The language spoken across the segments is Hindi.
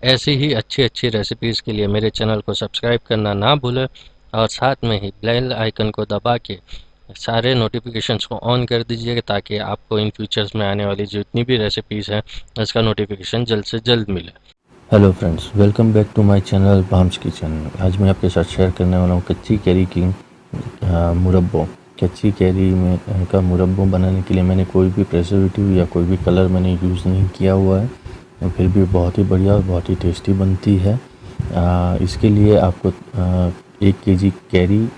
ऐसी ही अच्छी अच्छी रेसिपीज़ के लिए मेरे चैनल को सब्सक्राइब करना ना भूलें और साथ में ही बेल आइकन को दबा के सारे नोटिफिकेशंस को ऑन कर दीजिएगा ताकि आपको इन फ्यूचर्स में आने वाली जितनी भी रेसिपीज़ हैं इसका नोटिफिकेशन जल्द से जल्द मिले। Hello friends, welcome back to my channel Bhams kitchen. आज मैं आपके साथ शेयर करने वाला हूँ कच्ची कैरी की मुरब्बो। कच्ची कैरी में का मुरब्बो बनाने के लिए मैंने कोई भी प्रिजर्वेटिव या कोई भी कलर मैंने यूज़ नहीं किया हुआ है, फिर भी बहुत ही बढ़िया और बहुत ही टेस्टी बनती है। इसके लिए आपको 1 kg कैरी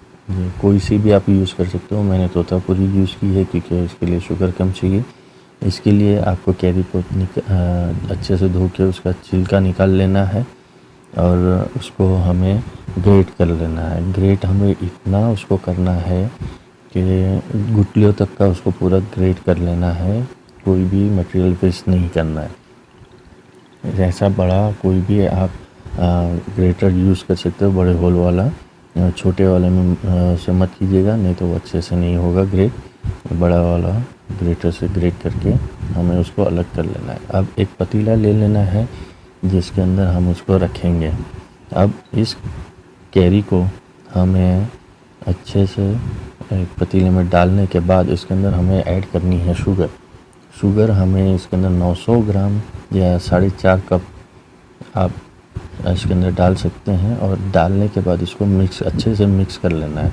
कोई सी भी आप यूज़ कर सकते हो। मैंने तोतापुरी यूज़ की है क्योंकि इसके लिए शुगर कम चाहिए। इसके लिए आपको कैरी को अच्छे से धो के उसका छिलका निकाल लेना है और उसको हमें ग्रेट कर लेना है। ग्रेट हमें इतना उसको करना है कि गुठलियों तक का उसको पूरा ग्रेट कर लेना है, कोई भी मटेरियल वेस्ट नहीं करना है। ऐसा बड़ा कोई भी आप ग्रेटर यूज़ कर सकते हो, बड़े होल वाला। छोटे वाले में से मत कीजिएगा, नहीं तो वो अच्छे से नहीं होगा ग्रेट। बड़ा वाला ग्रेटर से ग्रेट करके हमें उसको अलग कर लेना है। अब एक पतीला ले लेना है जिसके अंदर हम उसको रखेंगे। अब इस कैरी को हमें अच्छे से एक पतीले में डालने के बाद इसके अंदर हमें ऐड करनी है शुगर। शुगर हमें इसके अंदर 900 ग्राम या 4.5 कप आप इसके अंदर डाल सकते हैं और डालने के बाद इसको अच्छे से मिक्स कर लेना है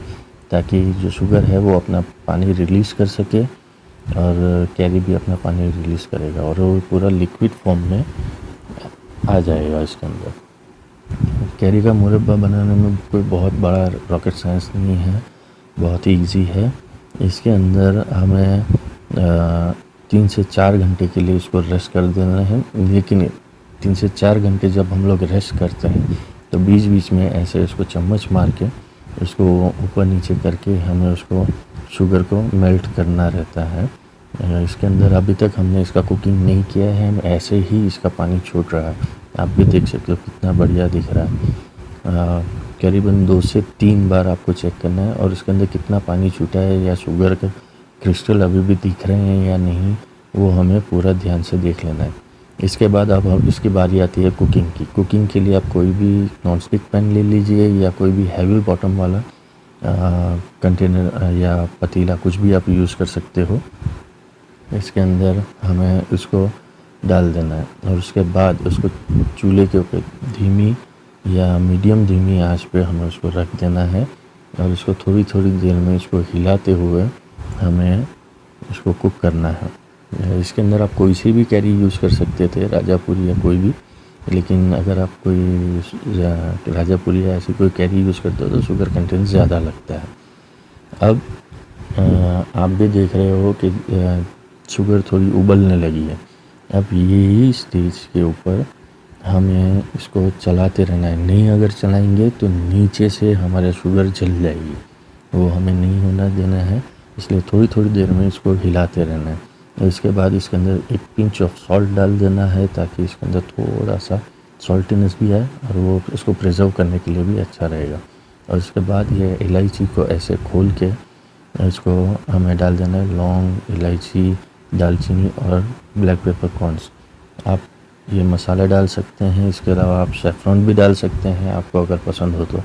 ताकि जो शुगर है वो अपना पानी रिलीज़ कर सके और कैरी भी अपना पानी रिलीज़ करेगा और वो पूरा लिक्विड फॉर्म में आ जाएगा। इसके अंदर कैरी का मुरब्बा बनाने में कोई बहुत बड़ा रॉकेट साइंस नहीं है, बहुत ही ईजी है। इसके अंदर हमें 3 से 4 घंटे के लिए इसको रेस्ट कर देना है, लेकिन 3 से 4 घंटे जब हम लोग रेस्ट करते हैं तो बीच बीच में ऐसे इसको चम्मच मार के इसको ऊपर नीचे करके हमें उसको शुगर को मेल्ट करना रहता है। इसके अंदर अभी तक हमने इसका कुकिंग नहीं किया है, ऐसे ही इसका पानी छूट रहा है। आप भी देख सकते हो कितना बढ़िया दिख रहा है। करीबन 2 से 3 बार आपको चेक करना है और इसके अंदर कितना पानी छूटा है या शुगर के क्रिस्टल अभी भी दिख रहे हैं या नहीं, वो हमें पूरा ध्यान से देख लेना है। इसके बाद अब इसकी बारी आती है कुकिंग की। कुकिंग के लिए आप कोई भी नॉन स्टिक पैन ले लीजिए या कोई भी हैवी बॉटम वाला कंटेनर या पतीला, कुछ भी आप यूज़ कर सकते हो। इसके अंदर हमें उसको डाल देना है और उसके बाद उसको चूल्हे के ऊपर धीमी या मीडियम धीमी आंच पे हमें उसको रख देना है और इसको थोड़ी थोड़ी देर में इसको हिलाते हुए हमें इसको कुक करना है। इसके अंदर आप कोई सी भी कैरी यूज़ कर सकते थे, राजापुरी या कोई भी, लेकिन अगर आप कोई राजापुरी या ऐसी कोई कैरी यूज़ करते हो तो शुगर कंटेंट ज़्यादा लगता है। अब आप भी देख रहे हो कि शुगर थोड़ी उबलने लगी है। अब यही स्टेज के ऊपर हमें इसको चलाते रहना है, नहीं अगर चलाएंगे तो नीचे से हमारा शुगर जल जाएगी, वो हमें नहीं होना देना है। इसलिए थोड़ी थोड़ी देर में इसको हिलाते रहना है। और इसके बाद इसके अंदर एक पिंच ऑफ सॉल्ट डाल देना है ताकि इसके अंदर थोड़ा सा सॉल्टीनेस भी आए और वो इसको प्रिजर्व करने के लिए भी अच्छा रहेगा। और इसके बाद ये इलायची को ऐसे खोल के इसको हमें डाल देना है, लौंग, इलायची, दालचीनी और ब्लैक पेपर कॉर्न्स। आप ये मसाला डाल सकते हैं, इसके अलावा आप सेफ्रॉन भी डाल सकते हैं आपको अगर पसंद हो तो।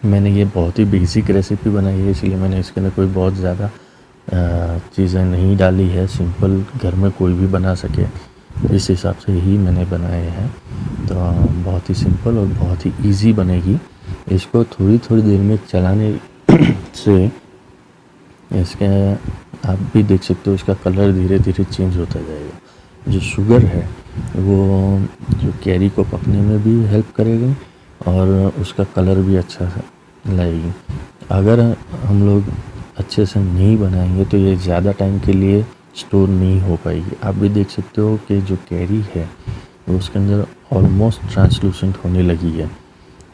मैंने ये बहुत ही बेसिक रेसिपी बनाई है इसलिए मैंने इसके अंदर कोई बहुत ज़्यादा चीज़ें नहीं डाली है। सिंपल घर में कोई भी बना सके इस हिसाब से ही मैंने बनाए हैं, तो बहुत ही सिंपल और बहुत ही इजी बनेगी। इसको थोड़ी थोड़ी देर में चलाने से इसके आप भी देख सकते हो इसका कलर धीरे धीरे चेंज होता जाएगा। जो शुगर है वो जो कैरी को पकने में भी हेल्प करेगी और उसका कलर भी अच्छा लाएगी। अगर हम लोग अच्छे से नहीं बनाएंगे तो ये ज़्यादा टाइम के लिए स्टोर नहीं हो पाएगी। आप भी देख सकते हो कि जो कैरी है वो उसके अंदर ऑलमोस्ट ट्रांसलूसेंट होने लगी है।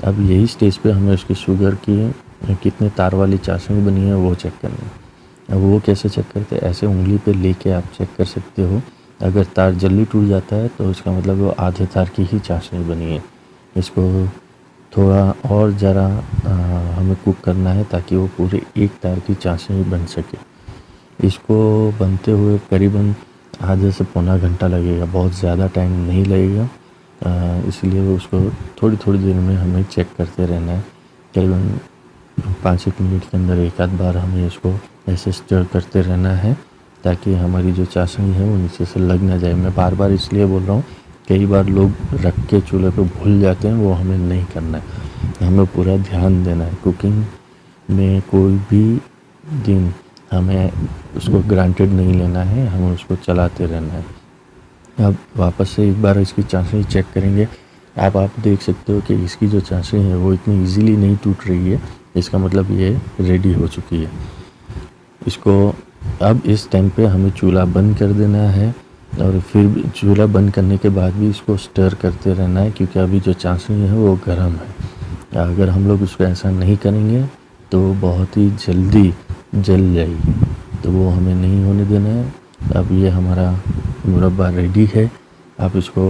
अब यही स्टेज पे हमें उसकी शुगर की कितने तार वाली चाशनी बनी है वो चेक करना है। अब वो कैसे चेक करते हैं, ऐसे उंगली पे लेके आप चेक कर सकते हो। अगर तार जल्दी टूट जाता है तो इसका मतलब वो आधे तार की ही चाशनी बनी है। इसको थोड़ा और ज़रा हमें कुक करना है ताकि वो पूरे एक तार की चाशनी बन सके। इसको बनते हुए करीबन आधे से पौना घंटा लगेगा, बहुत ज़्यादा टाइम नहीं लगेगा। इसलिए वो उसको थोड़ी थोड़ी देर में हमें चेक करते रहना है। करीबन 5-1 मिनट के अंदर एक आध बार हमें इसको ऐसे स्टर करते रहना है ताकि हमारी जो चाशनी है वो नीचे से लग ना जाए। मैं बार बार इसलिए बोल रहा हूँ, कई बार लोग रख के चूल्हे पे भूल जाते हैं, वो हमें नहीं करना है। हमें पूरा ध्यान देना है। कुकिंग में कोई भी दिन हमें उसको ग्रांटेड नहीं लेना है, हमें उसको चलाते रहना है। अब वापस से एक बार इसकी चाशनी चेक करेंगे। आप देख सकते हो कि इसकी जो चाशनी है वो इतनी इजीली नहीं टूट रही है, इसका मतलब ये रेडी हो चुकी है। इसको अब इस टाइम पे हमें चूल्हा बंद कर देना है और फिर चूल्हा बंद करने के बाद भी इसको स्टर करते रहना है, क्योंकि अभी जो चाशनी है वो गर्म है। अगर हम लोग उसको ऐसा नहीं करेंगे तो बहुत ही जल्दी जल जाएगी, तो वो हमें नहीं होने देना है। अब ये हमारा मुरब्बा रेडी है। आप इसको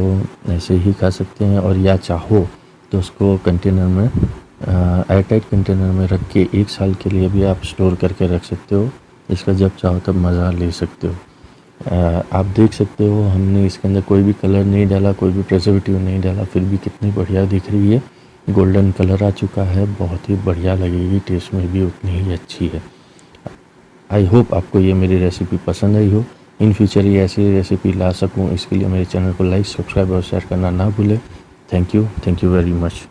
ऐसे ही खा सकते हैं, और या चाहो तो उसको कंटेनर में एयर टाइट कंटेनर में रख के 1 साल के लिए भी आप स्टोर करके रख सकते हो। इसका जब चाहो तब मज़ा ले सकते हो। आप देख सकते हो हमने इसके अंदर कोई भी कलर नहीं डाला, कोई भी प्रिजर्वेटिव नहीं डाला, फिर भी कितनी बढ़िया दिख रही है। गोल्डन कलर आ चुका है, बहुत ही बढ़िया लगेगी, टेस्ट में भी उतनी ही अच्छी है। आई होप आपको ये मेरी रेसिपी पसंद आई हो। इन फ्यूचर ये ऐसी रेसिपी ला सकूं, इसके लिए मेरे चैनल को लाइक, सब्सक्राइब और शेयर करना ना भूलें। Thank you very much.